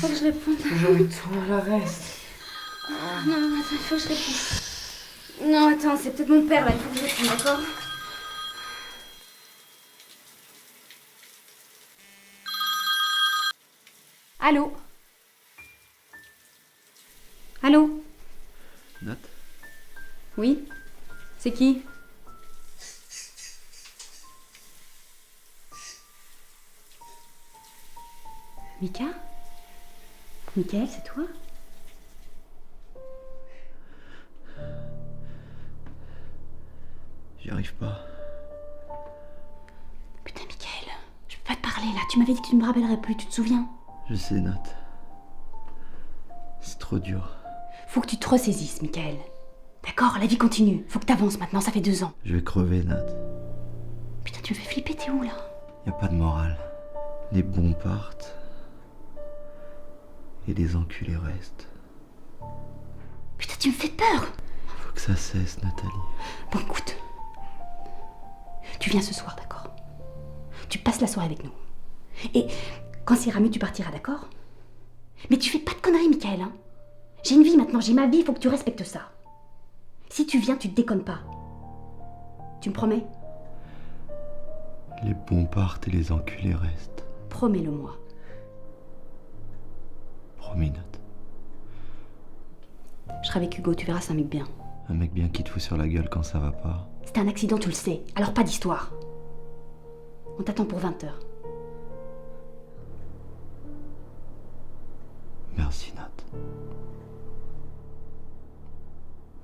Faut que je réponde. J'ai envie de toi, la reste. Non, attends, il faut que je réponde. Non, attends, c'est peut-être mon père là, il faut que je réponde, d'accord? Allô? Allô? Nat? Oui? C'est qui? Mika? Michael, c'est toi? J'y arrive pas. Putain, Michael, je peux pas te parler là. Tu m'avais dit que tu ne me rappellerais plus, tu te souviens? Je sais, Nat. C'est trop dur. Faut que tu te ressaisisses, Michael. D'accord, la vie continue. Faut que t'avances maintenant, ça fait 2 ans. Je vais crever, Nat. Putain, tu me fais flipper, t'es où là? Y a pas de morale. Les bons partent. Et les enculés restent. Putain, tu me fais peur. Faut que ça cesse, Nathalie. Bon, écoute. Tu viens ce soir, d'accord? Tu passes la soirée avec nous. Et quand ça ira mieux, tu partiras, d'accord? Mais tu fais pas de conneries, Michael, hein? J'ai une vie maintenant, j'ai ma vie, il faut que tu respectes ça. Si tu viens, tu te déconnes pas. Tu me promets? Les bons partent et les enculés restent. Promets-le-moi. Promis, Nat. Je serai avec Hugo, tu verras, c'est un mec bien. Un mec bien qui te fout sur la gueule quand ça va pas. C'était un accident, tu le sais. Alors pas d'histoire. On t'attend pour 20h. Merci, Nat.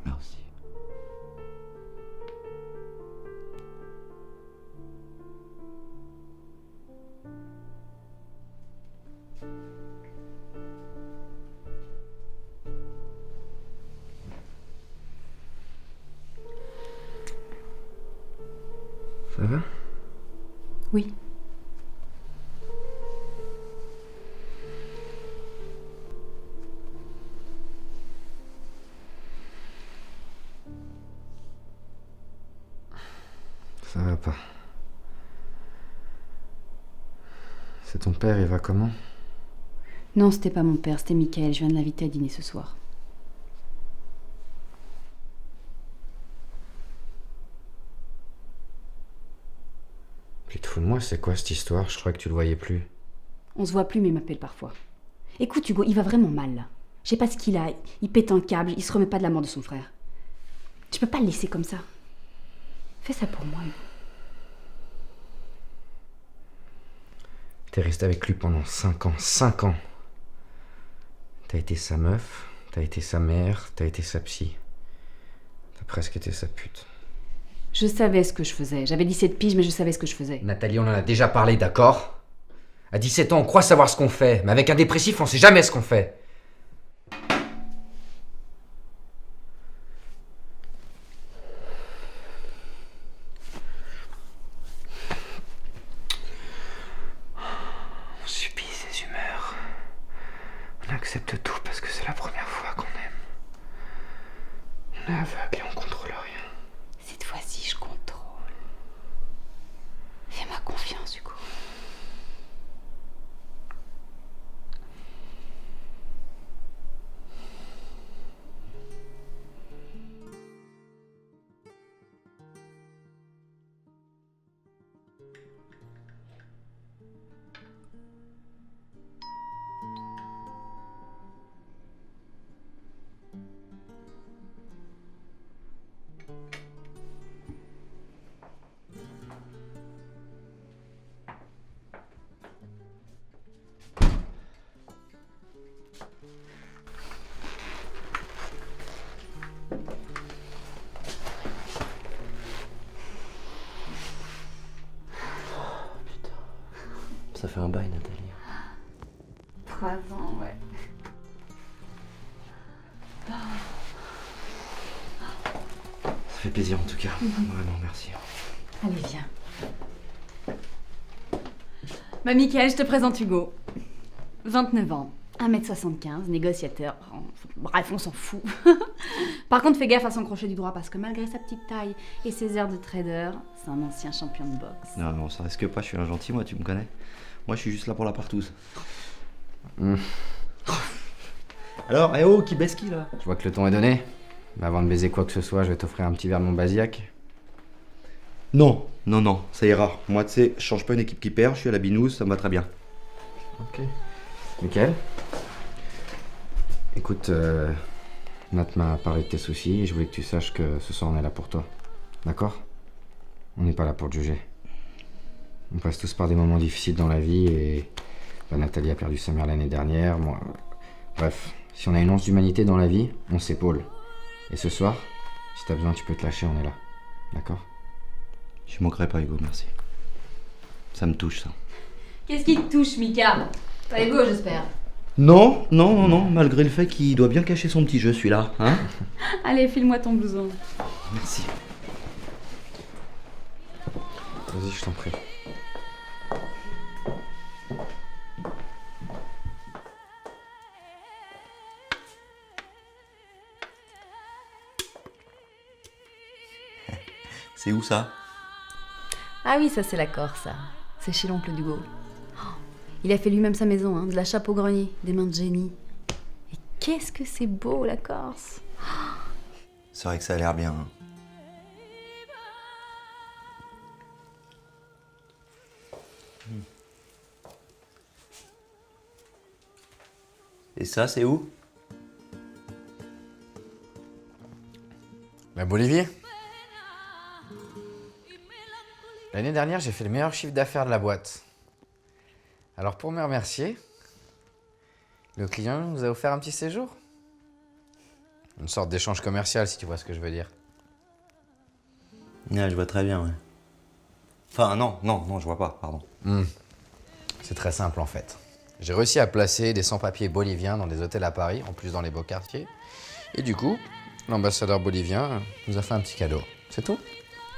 Merci. Ça va? Oui. Ça va pas. C'est ton père, il va comment? Non, c'était pas mon père, c'était Michael. Je viens de l'inviter à dîner ce soir. Tu te fous de moi, c'est quoi cette histoire? Je crois que tu le voyais plus. On se voit plus, mais il m'appelle parfois. Écoute, Hugo, il va vraiment mal, là. Je sais pas ce qu'il a. Il pète un câble, il se remet pas de la mort de son frère. Je peux pas le laisser comme ça. Fais ça pour moi, Hugo. T'es resté avec lui pendant 5 ans. 5 ans! T'as été sa meuf, t'as été sa mère, t'as été sa psy. T'as presque été sa pute. Je savais ce que je faisais. J'avais 17 piges, mais je savais ce que je faisais. Nathalie, on en a déjà parlé, d'accord? À 17 ans, on croit savoir ce qu'on fait, mais avec un dépressif, on sait jamais ce qu'on fait. On subit ses humeurs. On accepte tout parce que c'est la première fois qu'on aime. On est aveugle et on contrôle rien. Cette fois-ci, je contrôle. Fais-moi confiance, Hugo. Ça fait un bail, Nathalie. 3 ans, ouais. Ça fait plaisir en tout cas. Vraiment, merci. Allez, viens. Bah, Michael, je te présente Hugo. 29 ans, 1m75, négociateur. Bref, on s'en fout. Par contre, fais gaffe à son crochet du droit parce que malgré sa petite taille et ses airs de trader, c'est un ancien champion de boxe. Non, ça risque pas, je suis un gentil, moi, tu me connais. Moi, je suis juste là pour la partouze. Alors, eh oh, qui baisse qui là? Je vois que le ton est donné. Mais avant de baiser quoi que ce soit, je vais t'offrir un petit verre de mon basiac. Non, non, non, ça ira. Moi, tu sais, je change pas une équipe qui perd, je suis à la binouse, ça me va très bien. Ok. Mickaël? Écoute, Nat m'a parlé de tes soucis et je voulais que tu saches que ce soir on est là pour toi. D'accord? On n'est pas là pour te juger. On passe tous par des moments difficiles dans la vie et... bah, Nathalie a perdu sa mère l'année dernière, moi... Bref, si on a une once d'humanité dans la vie, on s'épaule. Et ce soir, si t'as besoin, tu peux te lâcher, on est là. D'accord? Je manquerai pas, Hugo, merci. Ça me touche, ça. Qu'est-ce qui te touche, Mika? Pas Hugo, j'espère. Non, non, non, non, malgré le fait qu'il doit bien cacher son petit jeu, celui-là, hein? Allez, file-moi ton blouson. Merci. Vas-y, je t'en prie. C'est où ça? Ah oui, ça c'est la Corse, ça. C'est chez l'oncle d'Hugo. Oh, il a fait lui-même sa maison, hein, de la chape au grenier, des mains de génie. Et qu'est-ce que c'est beau, la Corse! C'est vrai que ça a l'air bien. Hein. Et ça, c'est où? La Bolivie. L'année dernière, j'ai fait le meilleur chiffre d'affaires de la boîte. Alors pour me remercier, le client nous a offert un petit séjour. Une sorte d'échange commercial, si tu vois ce que je veux dire. Ouais, je vois très bien, ouais. Enfin, non, non, non, je vois pas, pardon. C'est très simple en fait. J'ai réussi à placer des sans-papiers boliviens dans des hôtels à Paris, en plus dans les beaux quartiers. Et du coup, l'ambassadeur bolivien nous a fait un petit cadeau. C'est tout.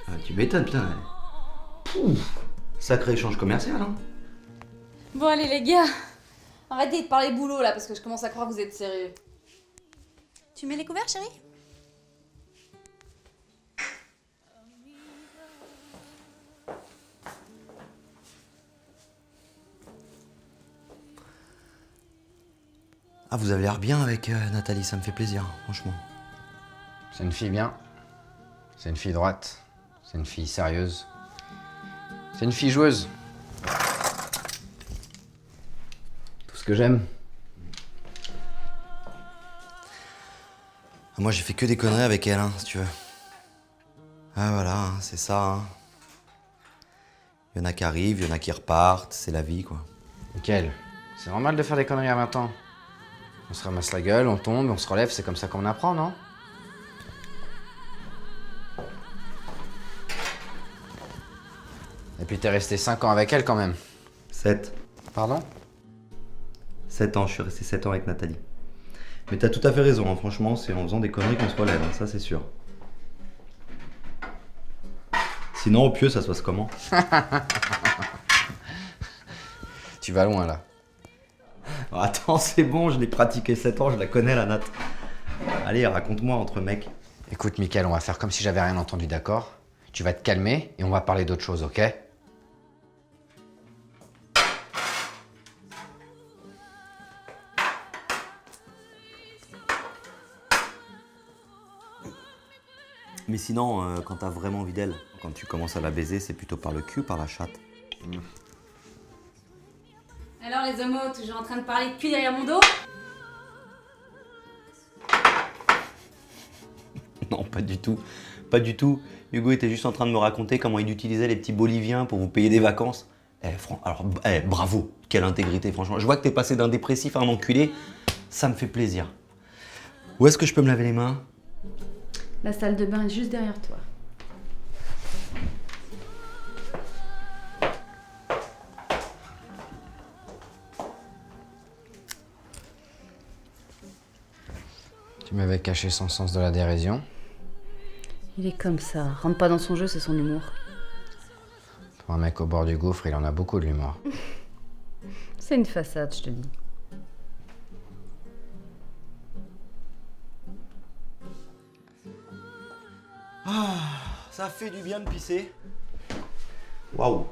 Ah, tu m'étonnes, putain. Ouais. Pouf, sacré échange commercial, hein. Bon, allez, les gars, arrêtez de parler boulot là, parce que je commence à croire que vous êtes sérieux. Tu mets les couverts, chérie? Ah, vous avez l'air bien avec Nathalie, ça me fait plaisir, franchement. C'est une fille bien. C'est une fille droite. C'est une fille sérieuse. C'est une fille joueuse. Tout ce que j'aime. Moi, j'ai fait que des conneries avec elle, hein, si tu veux. Ah, voilà, hein, c'est ça, hein. Il y en a qui arrivent, il y en a qui repartent, c'est la vie, quoi. Mickaël, c'est normal de faire des conneries à 20 ans. On se ramasse la gueule, on tombe, on se relève, c'est comme ça qu'on apprend, non? Et puis t'es resté 5 ans avec elle quand même. 7. Pardon? 7 ans, je suis resté 7 ans avec Nathalie. Mais t'as tout à fait raison, hein, franchement, c'est en faisant des conneries qu'on se relève, hein, ça c'est sûr. Sinon, au pieu, ça se passe comment? Tu vas loin là. Oh, attends, c'est bon, je l'ai pratiqué 7 ans, je la connais la natte. Allez, raconte-moi entre mecs. Écoute Mickaël, on va faire comme si j'avais rien entendu, d'accord? Tu vas te calmer et on va parler d'autre chose, ok? Mais sinon, quand t'as vraiment envie d'elle, quand tu commences à la baiser, c'est plutôt par le cul ou par la chatte? Alors les homos, toujours en train de parler de cul derrière mon dos? Non, pas du tout. Pas du tout. Hugo était juste en train de me raconter comment il utilisait les petits boliviens pour vous payer des vacances. Bravo, quelle intégrité, franchement. Je vois que t'es passé d'un dépressif à un enculé. Ça me fait plaisir. Où est-ce que je peux me laver les mains? La salle de bain est juste derrière toi. Tu m'avais caché son sens de la dérision. Il est comme ça. Rentre pas dans son jeu, c'est son humour. Pour un mec au bord du gouffre, il en a beaucoup de l'humour. C'est une façade, je te dis. Ça fait du bien de pisser. Waouh.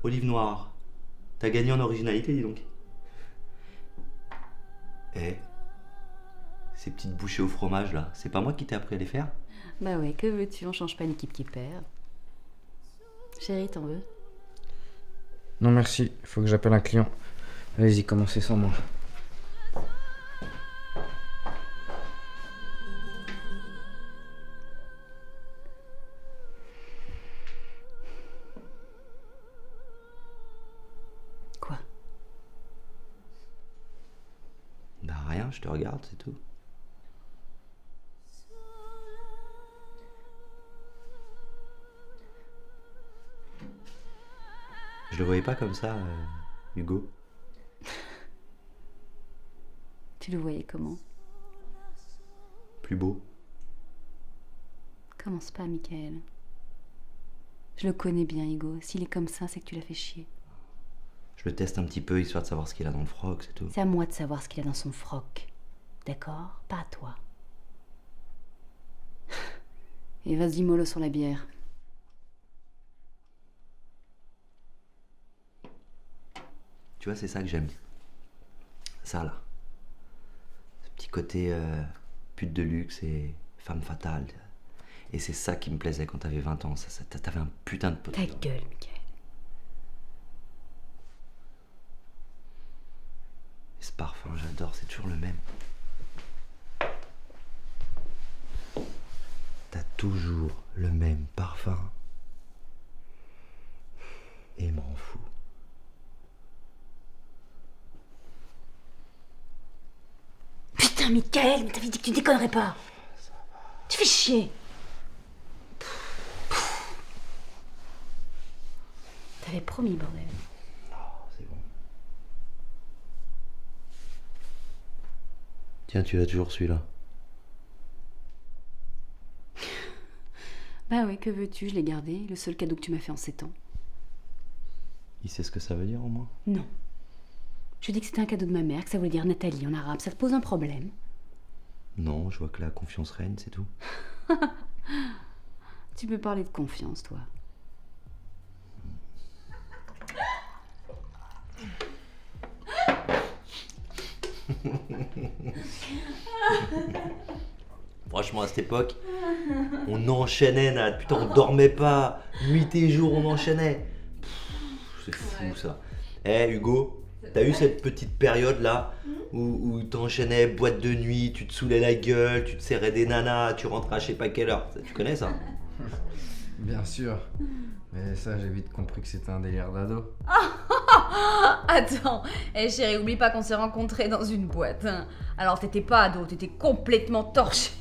Olive noire. T'as gagné en originalité, dis donc. Eh, Ces petites bouchées au fromage là, c'est pas moi qui t'ai appris à les faire? Bah ouais, que veux-tu, on change pas une équipe qui perd. Chérie, t'en veux? Non merci, il faut que j'appelle un client. Allez-y, commencez sans moi. Quoi? Bah rien, je te regarde, c'est tout. Je le voyais pas comme ça, Hugo. Tu le voyais comment? Plus beau. Commence pas, Michael. Je le connais bien, Hugo. S'il est comme ça, c'est que tu l'as fait chier. Je le teste un petit peu, histoire de savoir ce qu'il a dans le froc, c'est tout. C'est à moi de savoir ce qu'il a dans son froc. D'accord? Pas à toi. Et vas-y, mollo sur la bière. Tu vois, c'est ça que j'aime. Ça, là. Ce petit côté pute de luxe et femme fatale. Et c'est ça qui me plaisait quand t'avais 20 ans. T'avais un putain de pote. Ta gueule, Michael. Et ce parfum, j'adore, c'est toujours le même. T'as toujours le même parfum. Et m'en fous. Putain, Michael, mais t'avais dit que tu déconnerais pas. Tu fais chier. T'avais promis, bordel. C'est bon. Tiens, tu l'as toujours celui-là. Bah ouais, que veux-tu, je l'ai gardé. Le seul cadeau que tu m'as fait en 7 ans. Il sait ce que ça veut dire au moins? Non. Je dis que c'était un cadeau de ma mère, que ça voulait dire Nathalie en arabe. Ça te pose un problème? Non, je vois que la confiance règne, c'est tout. Tu peux parler de confiance, toi. Franchement, à cette époque, on enchaînait, Nat. Putain, on dormait pas. Nuit et jour, on enchaînait. C'est fou, ça. Eh, Hugo, t'as eu cette petite période-là où t'enchaînais boîte de nuit, tu te saoulais la gueule, tu te serrais des nanas, tu rentrais à je sais pas quelle heure. Tu connais ça? Bien sûr. Mais ça, j'ai vite compris que c'était un délire d'ado. Attends, chérie, oublie pas qu'on s'est rencontrés dans une boîte. Alors t'étais pas ado, t'étais complètement torché.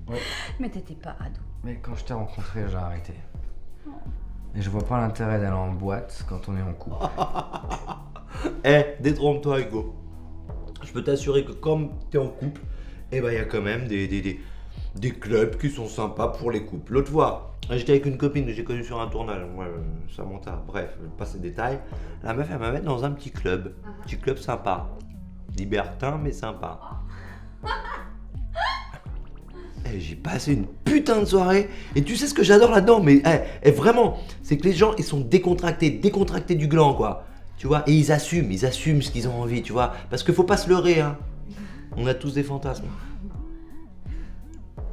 Ouais. Mais t'étais pas ado. Mais quand je t'ai rencontré, j'ai arrêté. Et je vois pas l'intérêt d'aller en boîte quand on est en couple. Eh, détrompe-toi, Hugo. Je peux t'assurer que comme t'es en couple, eh ben, y a quand même des clubs qui sont sympas pour les couples. L'autre fois, j'étais avec une copine que j'ai connue sur un tournage. Ouais, Samantha, bref, je passe les détails. La meuf, elle m'a mis dans un petit club. Petit club sympa. Libertin, mais sympa. Eh, j'ai passé une putain de soirée. Et tu sais ce que j'adore là-dedans? Mais vraiment, c'est que les gens, ils sont décontractés du gland, quoi. Tu vois, et ils assument ce qu'ils ont envie, tu vois. Parce qu'il faut pas se leurrer, hein. On a tous des fantasmes.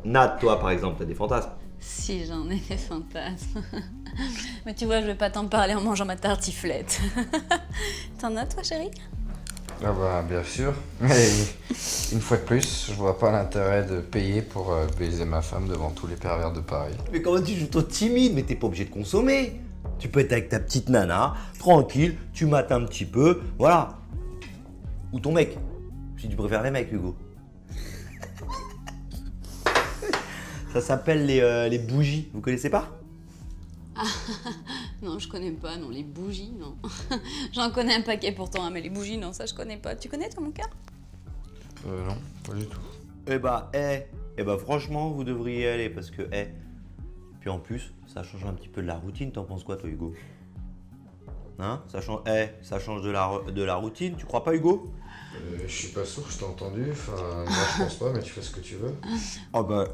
Nat, toi, par exemple, t'as des fantasmes. Si, j'en ai des fantasmes. Mais tu vois, je vais pas t'en parler en mangeant ma tartiflette. T'en as, toi, chérie? Ah bah, bien sûr. Mais une fois de plus, je vois pas l'intérêt de payer pour baiser ma femme devant tous les pervers de Paris. Mais comment tu joues toi timide? Mais t'es pas obligé de consommer. Tu peux être avec ta petite nana, tranquille, tu mates un petit peu, voilà. Ou ton mec. Si tu préfères les mecs, Hugo. Ça s'appelle les bougies, vous connaissez pas? Non, je connais pas, non, les bougies, non. J'en connais un paquet pourtant, hein, mais les bougies, non, ça je connais pas. Tu connais, toi, mon cœur? Non, pas du tout. Eh bah, franchement, vous devriez y aller parce que, puis en plus, ça change un petit peu de la routine. T'en penses quoi, toi, Hugo? Hein? Ça change de la routine, tu crois pas, Hugo? Je suis pas sûr que je t'ai entendu. Enfin, moi je pense pas, mais tu fais ce que tu veux. Ah bah,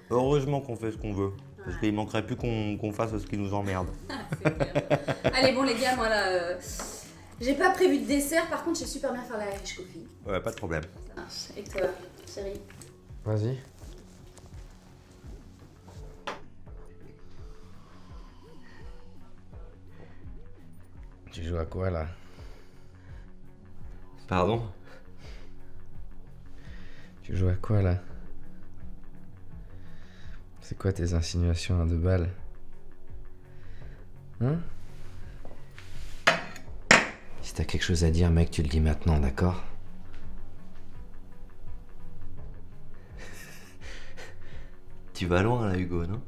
heureusement qu'on fait ce qu'on veut. Parce qu'il manquerait plus qu'on fasse ce qui nous emmerde. Allez, bon, les gars, moi là, j'ai pas prévu de dessert. Par contre, je sais super bien faire la riche coffee. Ouais, pas de problème. Ça marche. Et toi, chérie? Vas-y. Tu joues à quoi là? Pardon? Tu joues à quoi là? C'est quoi tes insinuations à 2 balles? Hein? Si t'as quelque chose à dire, mec, tu le dis maintenant, d'accord? Tu vas loin là, Hugo, non?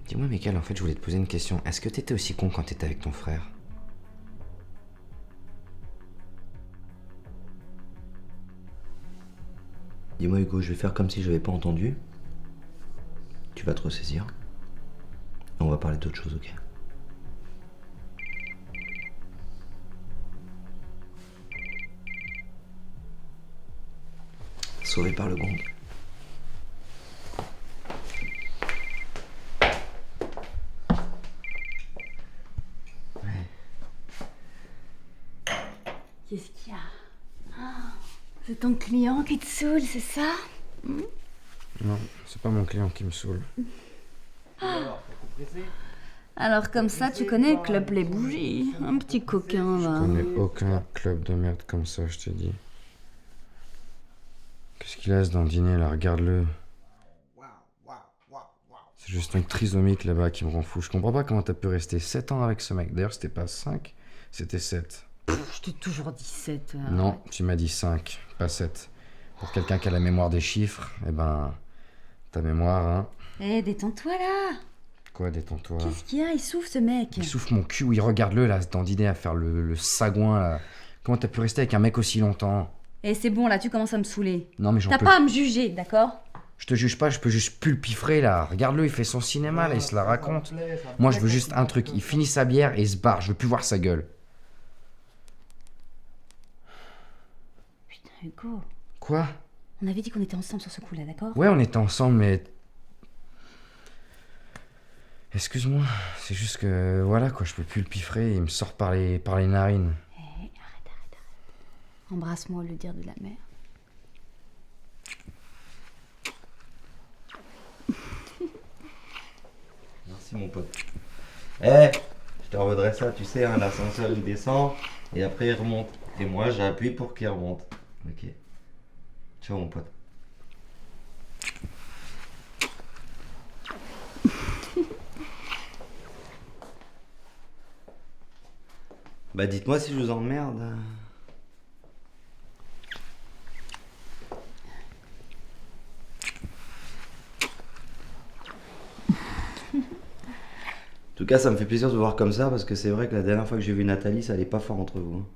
Dis-moi, Michael, en fait, je voulais te poser une question. Est-ce que t'étais aussi con quand t'étais avec ton frère? Dis-moi, Hugo, je vais faire comme si je n'avais pas entendu. Tu vas te ressaisir. Et on va parler d'autre chose, ok? Sauvé par le gong. Qu'est-ce qu'il y a? Ah, c'est ton client qui te saoule, c'est ça? Non, c'est pas mon client qui me saoule. Alors comme ça, tu connais Club Les Bougies. Un petit coquin, Je va. connais aucun club de merde comme ça, je te dis. Qu'est-ce qu'il laisse dans le dîner là? Regarde-le. C'est juste un trisomique là-bas qui me rend fou. Je comprends pas comment t'as pu rester 7 ans avec ce mec. D'ailleurs, c'était pas 5, c'était 7. Je t'ai toujours dit 7. Non, tu m'as dit 5, pas 7. Pour quelqu'un qui a la mémoire des chiffres, eh ben, ta mémoire, hein. Eh, détends-toi là. Quoi, détends-toi. Qu'est-ce qu'il y a? Il souffle ce mec. Il souffle mon cul, oui, regarde-le là, dans dîner à faire le sagouin là. Comment t'as pu rester avec un mec aussi longtemps? Eh, c'est bon là, tu commences à me saouler. Non mais j'en T'as peux. pas à me juger, d'accord? Je te juge pas, je peux juste plus le piffrer là. Regarde-le, il fait son cinéma là, il se la raconte. Moi je veux juste un truc, il finit sa bière et il se barre, je veux plus voir sa gueule. Putain, Hugo. Quoi? On avait dit qu'on était ensemble sur ce coup-là, d'accord? Ouais, on était ensemble, mais... Excuse-moi, c'est juste que... Voilà quoi, je peux plus le piffrer, il me sort par les narines. Eh, arrête. Embrasse-moi au lieu de dire de la merde. Merci, mon pote. Eh, je te revaudrais ça, tu sais, hein, l'ascenseur il descend et après il remonte. Et moi j'appuie pour qu'il remonte. Ok. Ciao, mon pote. Bah dites-moi si je vous emmerde. En tout cas, ça me fait plaisir de vous voir comme ça parce que c'est vrai que la dernière fois que j'ai vu Nathalie, ça allait pas fort entre vous. Hein.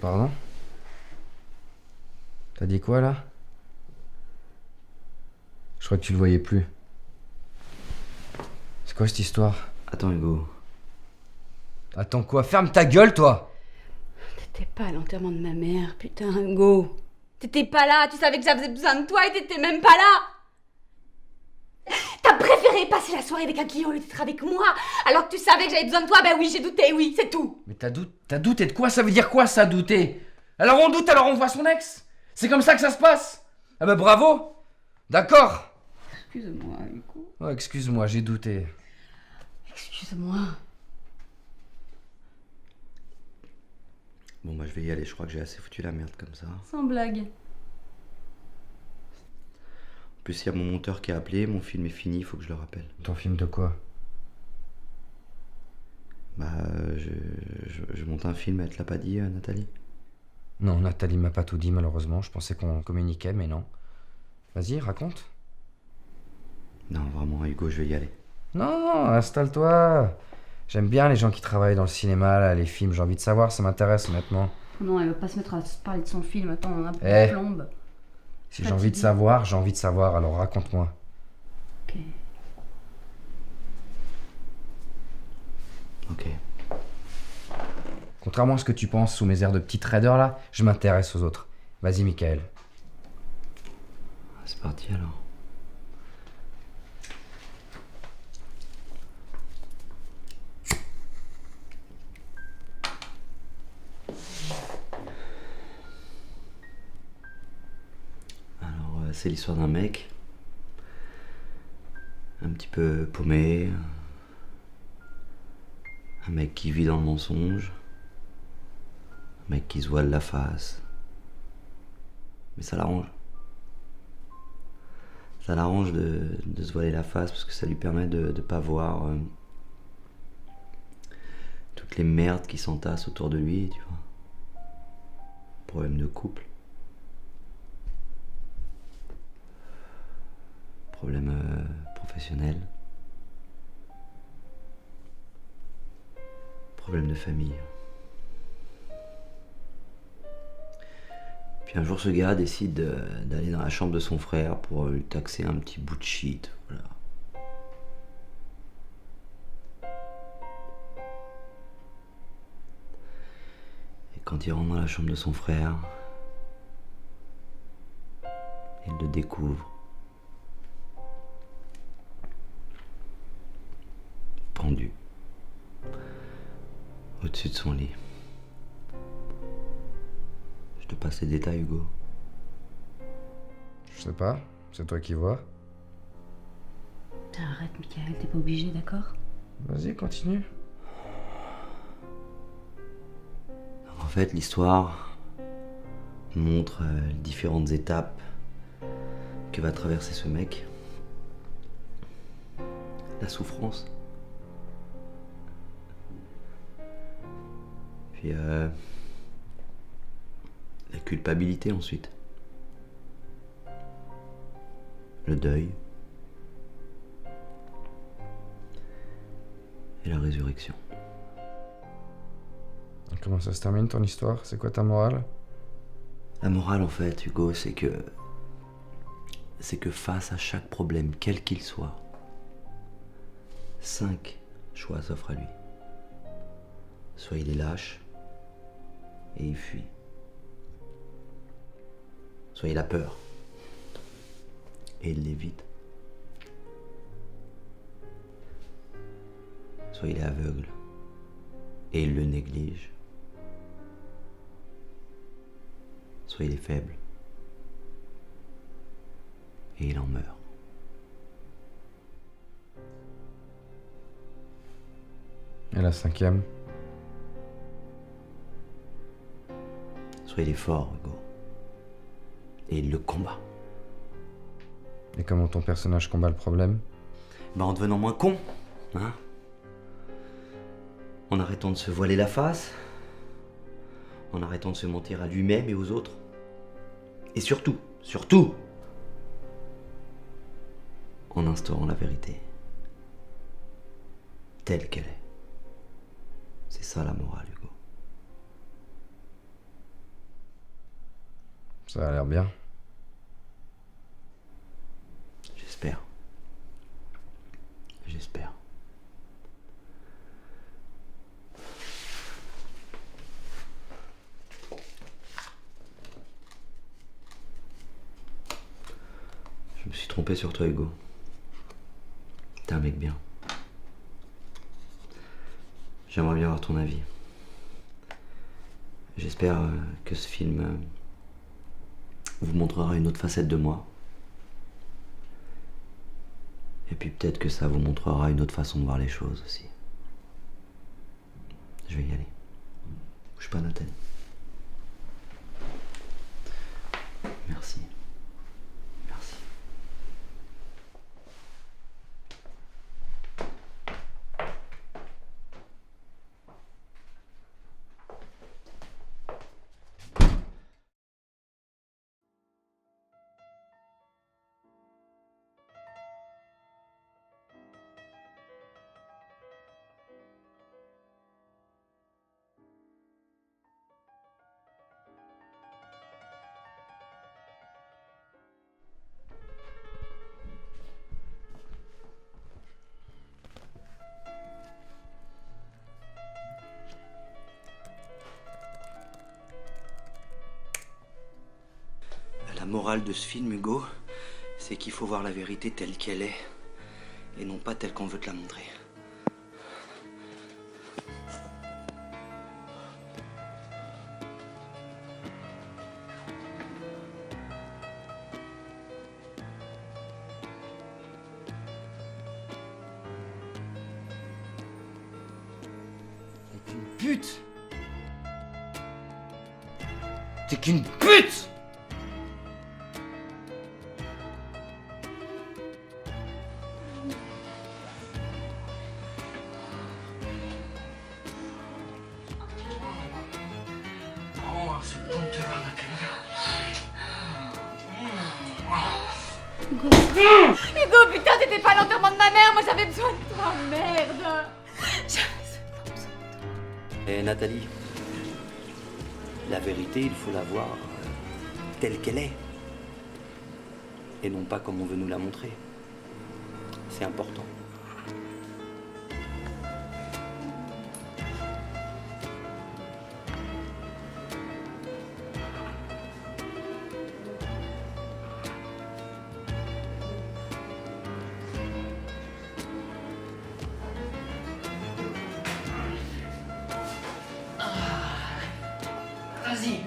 Pardon? T'as dit quoi là? Je crois que tu le voyais plus. C'est quoi cette histoire? Attends, Hugo. Attends quoi? Ferme ta gueule toi! T'étais pas à l'enterrement de ma mère, putain, Hugo. T'étais pas là, tu savais que j'avais besoin de toi et t'étais même pas là. T'as préféré passer la soirée avec un client au lieu d'être avec moi, alors que tu savais que j'avais besoin de toi. Ben oui, j'ai douté, oui, c'est tout. Mais t'as douté de quoi? Ça veut dire quoi ça, douter? Alors on doute, alors on voit son ex? C'est comme ça que ça se passe? Ah bah bravo! D'accord! Excuse-moi, Hugo. Oh, excuse-moi, j'ai douté. Excuse-moi. Bon, bah je vais y aller, je crois que j'ai assez foutu la merde comme ça. Sans blague. En plus, il y a mon monteur qui a appelé, mon film est fini, il faut que je le rappelle. Ton film de quoi? Bah, je monte un film, elle te l'a pas dit, Nathalie? Non, Nathalie m'a pas tout dit malheureusement, je pensais qu'on communiquait, mais non. Vas-y, raconte. Non, vraiment, Hugo, je vais y aller. Non, installe-toi. J'aime bien les gens qui travaillent dans le cinéma, là, les films, j'ai envie de savoir, ça m'intéresse honnêtement. Non, elle va pas se mettre à se parler de son film. Attends, on a Eh. pas de plombe. Si j'ai envie de savoir, alors raconte-moi. Ok. Ok. Contrairement à ce que tu penses sous mes airs de petit trader là, je m'intéresse aux autres. Vas-y, Michael. C'est parti alors. C'est l'histoire d'un mec un petit peu paumé, un mec qui vit dans le mensonge, un mec qui se voile la face. Mais ça l'arrange. Ça l'arrange de se voiler la face parce que ça lui permet de ne pas voir toutes les merdes qui s'entassent autour de lui, tu vois. Problème de couple. Problème professionnel. Problème de famille. Puis un jour, ce gars décide d'aller dans la chambre de son frère pour lui taxer un petit bout de shit. Voilà. Et quand il rentre dans la chambre de son frère, il le découvre. Pendu. Au-dessus de son lit. Je te passe les détails, Hugo. Je sais pas, c'est toi qui vois. Arrête, Michael, t'es pas obligé, d'accord? Vas-y, continue. En fait, l'histoire montre les différentes étapes que va traverser ce mec. La souffrance. Puis la culpabilité ensuite. Le deuil. Et la résurrection. Comment ça se termine ton histoire? C'est quoi ta morale? La morale en fait, Hugo, c'est que face à chaque problème, quel qu'il soit, 5 choix s'offrent à lui. Soit il est lâche et il fuit. Soit il a peur et il l'évite. Soit il est aveugle et il le néglige. Soit il est faible et il en meurt. Et la 5e? Soit il est fort, Hugo, et il le combat. Et comment ton personnage combat le problème? En devenant moins con, hein? En arrêtant de se voiler la face, en arrêtant de se mentir à lui-même et aux autres. Et surtout, en instaurant la vérité telle qu'elle est. C'est ça la morale, Hugo. Ça a l'air bien. J'espère. J'espère. Je me suis trompé sur toi, Hugo. T'es un mec bien. J'aimerais bien avoir ton avis. J'espère que ce film vous montrera une autre facette de moi. Et puis peut-être que ça vous montrera une autre façon de voir les choses aussi. Je vais y aller. Bouge pas, Nathalie. Merci. Merci. La morale de ce film, Hugo, c'est qu'il faut voir la vérité telle qu'elle est, et non pas telle qu'on veut te la montrer. Une pute. T'es qu'une pute. Hugo, putain, t'étais pas à l'enterrement de ma mère, moi j'avais besoin de toi, merde. Et Nathalie, la vérité, il faut la voir telle qu'elle est. Et non pas comme on veut nous la montrer. C'est important. Vas-y.